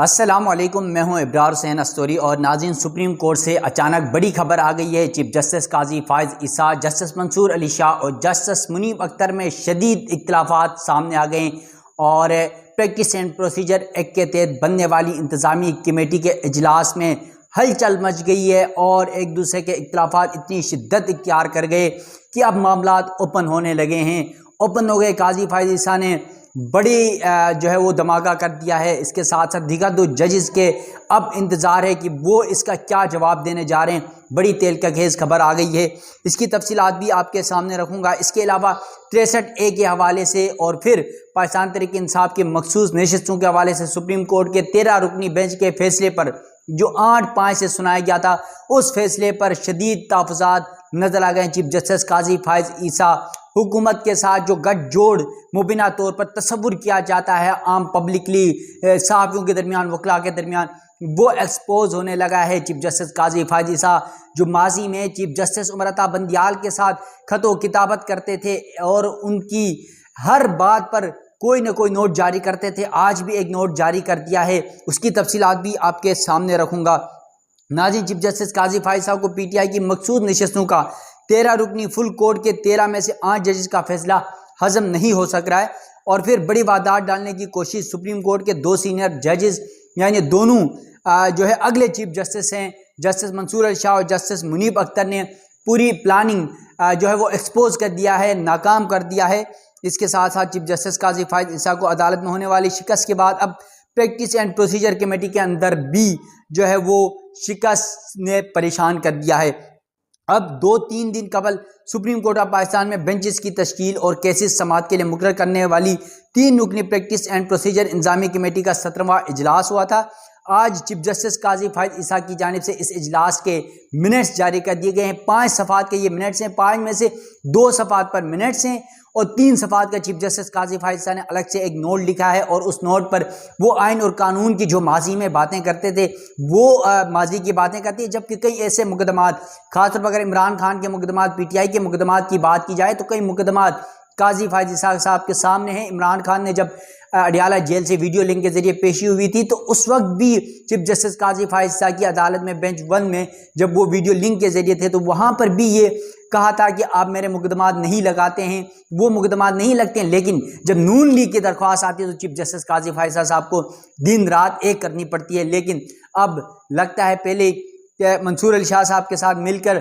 السلام علیکم، میں ہوں ابرار حسین استوری اور ناظرین، سپریم کورٹ سے اچانک بڑی خبر آ گئی ہے۔ چیف جسٹس قاضی فائز عیسیٰ، جسٹس منصور علی شاہ اور جسٹس منیب اختر میں شدید اختلافات سامنے آ گئے ہیں اور پریکٹس اینڈ پروسیجر ایکٹ کے تحت بننے والی انتظامی کمیٹی کے اجلاس میں ہلچل مچ گئی ہے اور ایک دوسرے کے اختلافات اتنی شدت اختیار کر گئے کہ اب معاملات اوپن ہونے لگے ہیں۔ اوپن ہو گئے۔ قاضی فائز عیسیٰ نے بڑی وہ دھماکہ کر دیا ہے۔ اس کے ساتھ ساتھ دیگر دو ججز کے اب انتظار ہے کہ وہ اس کا کیا جواب دینے جا رہے ہیں۔ بڑی تیل کا خیز خبر آ گئی ہے، اس کی تفصیلات بھی آپ کے سامنے رکھوں گا۔ اس کے علاوہ 63A کے حوالے سے اور پھر پاکستان تحریک انصاف کی مخصوص نشستوں کے حوالے سے سپریم کورٹ کے 13 رکنی بینچ کے فیصلے پر جو 8-5 سے سنایا گیا تھا، اس فیصلے پر شدید تحفظات نظر آ گئے۔ چیف جسٹس قاضی فائز عیسیٰ حکومت کے ساتھ جو گٹھ جوڑ مبینہ طور پر تصور کیا جاتا ہے عام پبلکلی، صحافیوں کے درمیان، وکلاء کے درمیان، وہ ایکسپوز ہونے لگا ہے۔ چیف جسٹس قاضی فائز عیسیٰ جو ماضی میں چیف جسٹس عمر عطا بندیال کے ساتھ خط و کتابت کرتے تھے اور ان کی ہر بات پر کوئی نہ کوئی نوٹ جاری کرتے تھے، آج بھی ایک نوٹ جاری کر دیا ہے۔ اس کی تفصیلات بھی آپ کے سامنے رکھوں گا۔ ناظرین، چیف جسٹس قاضی فائز صاحب کو پی ٹی آئی کی مخصوص نشستوں کا 13 رکنی فل کورٹ کے 13 میں سے 8 ججز کا فیصلہ ہضم نہیں ہو سک رہا ہے اور پھر بڑی واردات ڈالنے کی کوشش سپریم کورٹ کے 2 سینئر ججز یعنی دونوں اگلے چیف جسٹس ہیں، جسٹس منصور علی شاہ اور جسٹس منیب اختر نے پوری پلاننگ وہ ایکسپوز کر دیا ہے، ناکام کر دیا ہے۔ اس کے ساتھ ساتھ چیف جسٹس قاضی فائز عیسیٰ کو عدالت میں ہونے والی شکست کے بعد اب پریکٹس اینڈ پروسیجر کمیٹی کے اندر بھی وہ شکست نے پریشان کر دیا ہے۔ اب 2-3 دن قبل سپریم کورٹ آف پاکستان میں بینچز کی تشکیل اور کیسز سماعت کے لیے مقرر کرنے والی 3 رکنی پریکٹس اینڈ پروسیجر انتظامی کمیٹی کا 17واں اجلاس ہوا تھا۔ آج چیف جسٹس قاضی فائز عیسیٰ کی جانب سے اس اجلاس کے منٹس جاری کر دیے گئے ہیں۔ 5 صفحات کے یہ منٹس ہیں، 5 میں سے 2 صفحات پر منٹس ہیں اور 3 صفحات کا چیف جسٹس قاضی فائز عیسیٰ نے الگ سے ایک نوٹ لکھا ہے اور اس نوٹ پر وہ آئین اور قانون کی جو ماضی میں باتیں کرتے تھے وہ ماضی کی باتیں کرتے ہیں، جبکہ کئی ایسے مقدمات، خاص طور پر اگر عمران خان کے مقدمات، پی ٹی آئی کے مقدمات کی بات کی جائے تو کئی مقدمات قاضی فائز عیسیٰ صاحب کے سامنے ہیں۔ عمران خان نے جب اڈیالہ جیل سے ویڈیو لنک کے ذریعے پیشی ہوئی تھی تو اس وقت بھی چیف جسٹس قاضی فائز عیسیٰ کی عدالت میں بینچ 1 میں جب وہ ویڈیو لنک کے ذریعے تھے تو وہاں پر بھی یہ کہا تھا کہ آپ میرے مقدمات نہیں لگاتے ہیں، وہ مقدمات نہیں لگتے ہیں، لیکن جب نون لیگ کی درخواست آتی ہے تو چیف جسٹس قاضی فائز عیسیٰ صاحب کو دن رات ایک کرنی پڑتی ہے۔ لیکن اب لگتا ہے پہلے کہ منصور علی شاہ صاحب کے ساتھ مل کر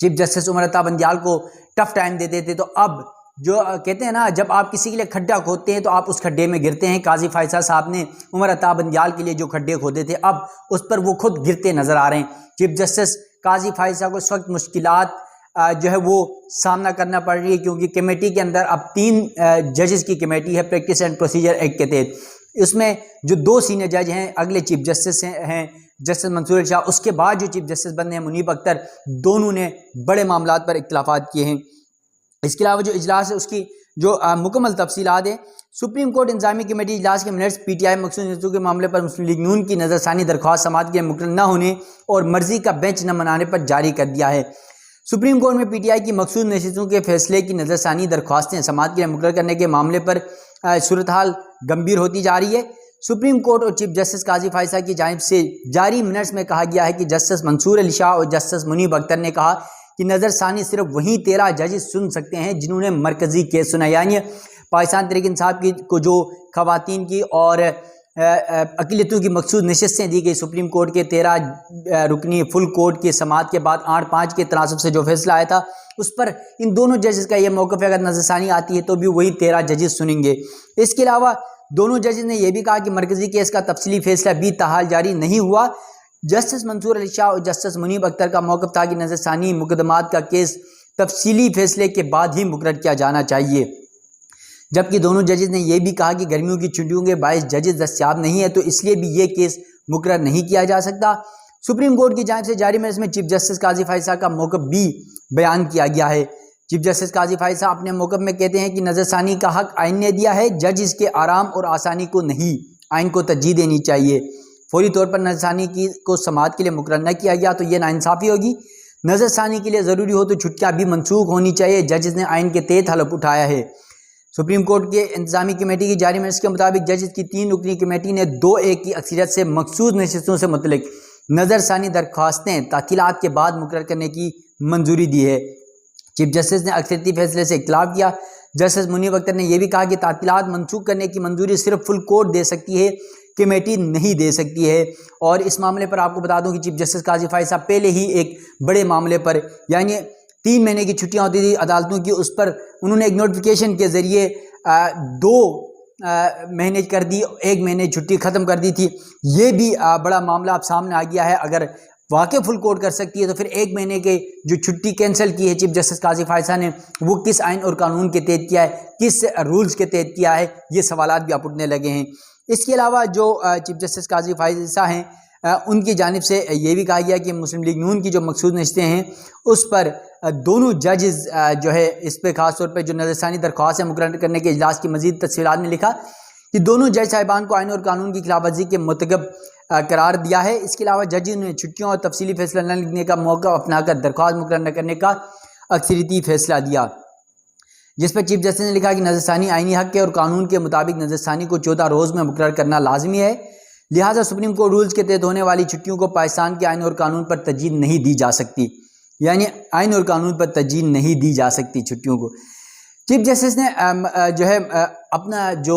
چیف جسٹس عمر عطا بندیال کو ٹف ٹائم دیتے تھے، تو اب جو کہتے ہیں نا، جب آپ کسی کے لیے کھڈا کھودتے ہیں تو آپ اس کھڈے میں گرتے ہیں۔ قاضی فائز عیسیٰ صاحب نے عمر عطا بندیال کے لیے جو کھڈے کھودے تھے اب اس پر وہ خود گرتے نظر آ رہے ہیں۔ چیف جسٹس قاضی فائز عیسیٰ کو اس وقت مشکلات وہ سامنا کرنا پڑ رہی ہے کیونکہ کمیٹی کے اندر اب 3 ججز کی کمیٹی ہے پریکٹس اینڈ پروسیجر ایکٹ کے تحت۔ اس میں جو 2 سینئر جج ہیں، اگلے چیف جسٹس ہیں جسٹس منصور علی شاہ، اس کے بعد جو چیف جسٹس بنے ہیں منیب اختر، دونوں نے بڑے معاملات پر اختلافات کیے ہیں۔ اس کے علاوہ جو اجلاس ہے اس کی جو مکمل تفصیلات ہیں، سپریم کورٹ انتظامی کمیٹی اجلاس کے منٹس پی ٹی آئی مخصوص نشستوں کے معاملے پر مسلم لیگ نون کی نظر ثانی درخواست سماعت کے مقرر نہ ہونے اور مرضی کا بینچ نہ منانے پر جاری کر دیا ہے۔ سپریم کورٹ میں پی ٹی آئی کی مخصوص نشستوں کے فیصلے کی نظر ثانی درخواستیں سماعت کے لیے مقرر کرنے کے معاملے پر صورتحال گمبھیر ہوتی جا رہی ہے۔ سپریم کورٹ اور چیف جسٹس قاضی فائز عیسیٰ کی جانب سے جاری منٹس میں کہا گیا ہے کہ جسٹس منصور علی شاہ اور جسٹس منیب اختر نے کہا کہ نظر ثانی صرف وہی 13 ججز سن سکتے ہیں جنہوں نے مرکزی کیس سنا، یعنی پاکستان تحریک انصاف کی کو جو خواتین کی اور اقلیتوں کی مخصوص نشستیں دی گئی سپریم کورٹ کے 13 رکنی فل کورٹ کی سماعت کے بعد 8-5 کے تناسب سے جو فیصلہ آیا تھا اس پر ان دونوں ججز کا یہ موقف ہے، اگر نظر ثانی آتی ہے تو بھی وہی 13 ججز سنیں گے۔ اس کے علاوہ دونوں ججز نے یہ بھی کہا کہ مرکزی کیس کا تفصیلی فیصلہ بھی تاحال جاری نہیں ہوا۔ جسٹس منصور علی شاہ اور جسٹس منیب اختر کا موقف تھا کہ نظر ثانی مقدمات کا کیس تفصیلی فیصلے کے بعد ہی مقرر کیا جانا چاہیے، جبکہ دونوں ججز نے یہ بھی کہا کہ گرمیوں کی چھٹیوں کے باعث ججز دستیاب نہیں ہے تو اس لیے بھی یہ کیس مقرر نہیں کیا جا سکتا۔ سپریم کورٹ کی جانب سے جاری منٹس میں چیف جسٹس قاضی فائز عیسیٰ کا موقف بھی بیان کیا گیا ہے۔ چیف جسٹس قاضی فائز عیسیٰ اپنے موقف میں کہتے ہیں کہ نظر ثانی کا حق آئین نے دیا ہے، جج اس کے آرام اور آسانی کو نہیں، آئین کو ترجیح دینی چاہیے۔ فوری طور پر نظر ثانی کو سماعت کے لیے مقرر نہ کیا گیا تو یہ ناانصافی ہوگی۔ نظر ثانی کے لیے ضروری ہو تو چھٹیاں بھی منسوخ ہونی چاہیے، ججز نے آئین کے تحت حلف اٹھایا ہے۔ سپریم کورٹ کے انتظامی کمیٹی کی جاری منٹس کے مطابق ججز کی 3 رکنی کمیٹی نے 2-1 کی اکثریت سے مخصوص نشستوں سے متعلق نظر ثانی درخواستیں تعطیلات کے بعد مقرر کرنے کی منظوری دی ہے۔ چیف جسٹس نے اکثریتی فیصلے سے اختلاف کیا۔ جسٹس منیب اختر نے یہ بھی کہا کہ تعطیلات منسوخ کرنے کی منظوری صرف فل کورٹ دے سکتی ہے، کمیٹی نہیں دے سکتی ہے۔ اور اس معاملے پر آپ کو بتا دوں کہ چیف جسٹس قاضی فائز صاحب پہلے ہی ایک بڑے معاملے پر، یعنی 3 مہینے کی چھٹیاں ہوتی تھی عدالتوں کی، اس پر انہوں نے ایک نوٹیفیکیشن کے ذریعے 2 مہینے کر دی، 1 مہینے چھٹی ختم کر دی تھی۔ یہ بھی بڑا معاملہ اب سامنے آ گیا ہے۔ اگر واقع فل کورٹ کر سکتی ہے تو پھر 1 مہینے کے جو چھٹی کینسل کی ہے چیف جسٹس قاضی فائز صاحب نے، وہ کس آئین اور قانون کے تحت کیا ہے، کس رولز کے تحت کیا ہے، یہ سوالات بھی اب اٹھنے لگے ہیں۔ اس کے علاوہ جو چیف جسٹس قاضی فائز صاحب ہیں، ان کی جانب سے یہ بھی کہا گیا کہ مسلم لیگ نون کی جو مخصوص نشستیں ہیں اس پر دونوں ججز جو ہے اس پہ خاص طور پہ جو نظر ثانی درخواست مقرر کرنے کے اجلاس کی مزید تفصیلات میں لکھا کہ دونوں جج صاحبان کو آئین اور قانون کی خلاف ورزی کے مرتکب قرار دیا ہے۔ اس کے علاوہ ججز نے چھٹیوں اور تفصیلی فیصلہ نہ لکھنے کا موقع اپنا کر درخواست مقرر نہ کرنے کا اکثریتی فیصلہ دیا، جس پر چیف جسٹس نے لکھا کہ نظر ثانی آئینی حق ہے اور قانون کے مطابق نظر ثانی کو 14 روز میں مقرر کرنا لازمی ہے، لہٰذا سپریم کورٹ رولز کے تحت ہونے والی چھٹیوں کو پاکستان کے آئین اور قانون پر ترجیح نہیں دی جا سکتی، یعنی آئین اور قانون پر ترجیح نہیں دی جا سکتی چھٹیوں کو۔ چیف جسٹس نے جو ہے اپنا جو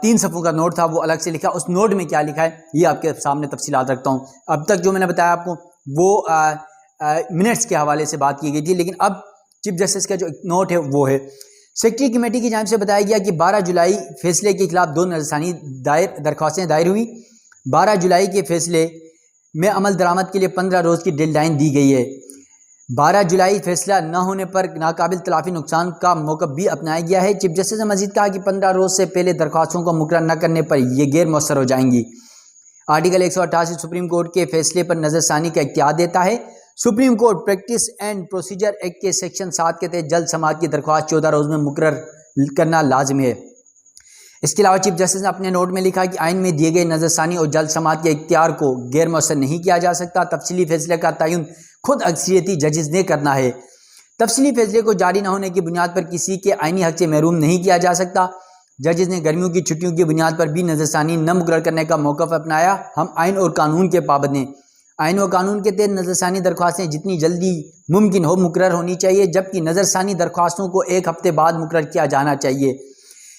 3 صفحوں کا نوٹ تھا وہ الگ سے لکھا۔ اس نوٹ میں کیا لکھا ہے یہ آپ کے سامنے تفصیلات رکھتا ہوں۔ اب تک جو میں نے بتایا آپ کو وہ منٹس کے حوالے سے بات کی گئی تھی، لیکن اب چیف جسٹس کا جو نوٹ ہے وہ ہے، سیکرٹری کمیٹی کی جانب سے بتایا گیا کہ 12 جولائی فیصلے کے خلاف 2 نظر ثانی درخواستیں دائر ہوئی۔ 12 جولائی کے فیصلے میں عمل درآمد کے لیے 15 روز کی ڈیڈ لائن دی گئی ہے۔ 12 جولائی فیصلہ نہ ہونے پر ناقابل تلافی نقصان کا موقف بھی اپنایا گیا ہے۔ چیف جسٹس نے مزید کہا کہ 15 روز سے پہلے درخواستوں کو مقرر نہ کرنے پر یہ غیر مؤثر ہو جائیں گی۔ آرٹیکل 188 سپریم کورٹ کے فیصلے پر نظر ثانی کا اختیار دیتا ہے۔ Supreme court practice and procedure act کے سیکشن 7 کے تحت جلد سماعت کی درخواست 14 روز میں مقرر کرنا لازمی ہے۔ اس کے علاوہ چیف جسٹس نے اپنے نوٹ میں لکھا کہ آئین میں دیے گئے نظر ثانی اور جلد سماعت کے اختیار کو غیر مؤثر نہیں کیا جا سکتا۔ تفصیلی فیصلے کا تعین خود اکثریتی ججز نے کرنا ہے۔ تفصیلی فیصلے کو جاری نہ ہونے کی بنیاد پر کسی کے آئینی حق سے محروم نہیں کیا جا سکتا۔ ججز نے گرمیوں کی چھٹیوں کی بنیاد پر بھی نظر ثانی نہ مقرر کرنے کا موقف اپنایا۔ ہم آئین اور قانون کے پابند ہیں۔ آئین و قانون کے تحت نظر ثانی درخواستیں جتنی جلدی ممکن ہو مقرر ہونی چاہیے، جبکہ نظر ثانی درخواستوں کو 1 ہفتے بعد مقرر کیا جانا چاہیے۔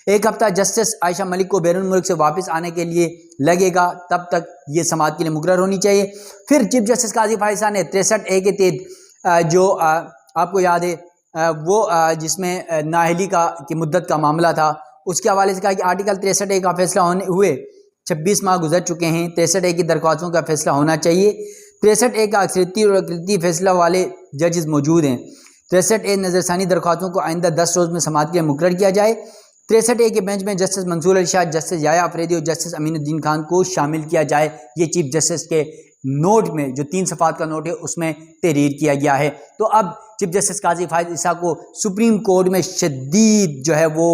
1 ہفتہ جسٹس عائشہ ملک کو بیرون ملک سے واپس آنے کے لیے لگے گا، تب تک یہ سماعت کے لیے مقرر ہونی چاہیے۔ پھر چیف جسٹس قاضی فائز صاحب نے 63A کے تحت جو آپ کو یاد ہے وہ جس میں نااہلی کی مدت کا معاملہ تھا، اس کے حوالے سے کہا کہ آرٹیکل 63A کا فیصلہ ہوئے 26 ماہ گزر چکے ہیں، 63A کی درخواستوں کا فیصلہ ہونا چاہیے۔ 63A کا اکثریتی اور اقلیتی فیصلہ والے ججز موجود ہیں۔ 63A نظر ثانی درخواستوں کو آئندہ 10 روز میں سماعت کے لیے مقرر کیا جائے۔ 63A کے بینچ میں جسٹس منصور علی شاہ، جسٹس یحییٰ افریدی اور جسٹس امین الدین خان کو شامل کیا جائے۔ یہ چیف جسٹس کے نوٹ میں جو 3 صفحات کا نوٹ ہے اس میں تحریر کیا گیا ہے۔ تو اب چیف جسٹس قاضی فائز عیسیٰ کو سپریم کورٹ میں شدید جو ہے وہ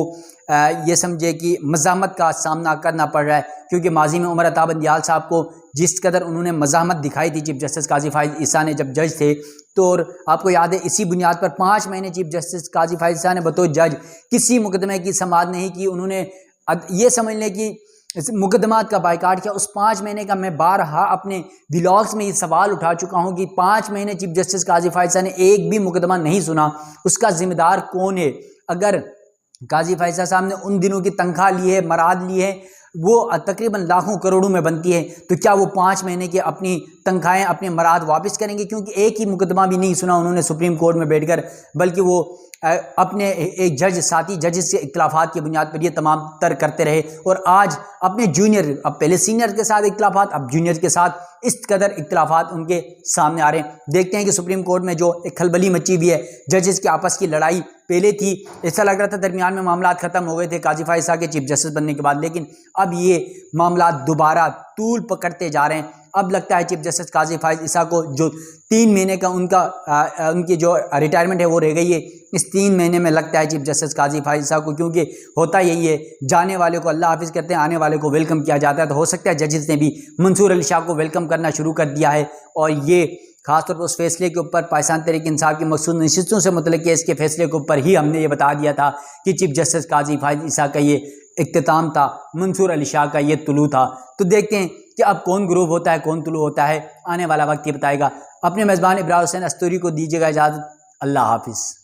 یہ سمجھے کہ مزاحمت کا سامنا کرنا پڑ رہا ہے، کیونکہ ماضی میں عمر عطا بندیال صاحب کو جس قدر انہوں نے مزاحمت دکھائی تھی چیف جسٹس قاضی فائز عیسیٰ نے جب جج تھے، تو آپ کو یاد ہے اسی بنیاد پر 5 مہینے چیف جسٹس قاضی فائز عیسیٰ نے بطور جج کسی مقدمے کی سماعت نہیں کی۔ انہوں نے یہ سمجھ لیں کہ مقدمات کا بائیکاٹ کیا۔ اس 5 مہینے کا میں بارہا اپنے ولاگس میں یہ سوال اٹھا چکا ہوں کہ 5 مہینے چیف جسٹس قاضی فائز عیسیٰ نے ایک بھی مقدمہ نہیں سنا، اس کا ذمہ دار کون ہے؟ اگر قاضی فائز عیسیٰ صاحب نے ان دنوں کی تنخواہ لی ہے، مراد لی ہے، وہ تقریباً لاکھوں کروڑوں میں بنتی ہے، تو کیا وہ 5 مہینے کی اپنی تنخواہیں، اپنے مراد واپس کریں گے؟ کیونکہ ایک ہی مقدمہ بھی نہیں سنا انہوں نے سپریم کورٹ میں بیٹھ کر، بلکہ وہ اپنے ایک جج ساتھی ججز سے اختلافات کی بنیاد پر یہ تمام تر کرتے رہے، اور آج اپنے جونیئر، اب پہلے سینئر کے ساتھ اختلافات، اب جونیئر کے ساتھ اس قدر اختلافات ان کے سامنے آ رہے ہیں۔ دیکھتے ہیں کہ سپریم کورٹ میں جو ایک کھلبلی مچی ہوئی ہے، ججز کے آپس کی لڑائی پہلے تھی، ایسا لگ رہا تھا درمیان میں معاملات ختم ہو گئے تھے قاضی فائز صاحب کے چیف جسٹس بننے کے بعد، لیکن اب یہ معاملات دوبارہ طول پکڑتے جا رہے ہیں۔ اب لگتا ہے چیف جسٹس قاضی فائز عیسیٰ کو جو 3 مہینے کا ان کی جو ریٹائرمنٹ ہے وہ رہ گئی ہے، اس 3 مہینے میں لگتا ہے چیف جسٹس قاضی فائز عیسیٰ کو، کیونکہ ہوتا یہی ہے جانے والے کو اللہ حافظ کرتے ہیں، آنے والے کو ویلکم کیا جاتا ہے۔ تو ہو سکتا ہے ججز نے بھی منصور علی شاہ کو ویلکم کرنا شروع کر دیا ہے، اور یہ خاص طور پر اس فیصلے کے اوپر پاکستان تحریک انصاف کی مخصوص نشستوں سے متعلق کیس کے فیصلے کے اوپر ہی ہم نے یہ بتا دیا تھا کہ چیف جسٹس قاضی فائز عیسیٰ کا یہ اختتام تھا، منصور علی شاہ کا یہ طلوع تھا۔ تو دیکھتے ہیں کہ اب کون غروب ہوتا ہے، کون طلوع ہوتا ہے، آنے والا وقت یہ بتائے گا۔ اپنے میزبان ابرار حسین استوری کو دیجیے گا اجازت، اللہ حافظ۔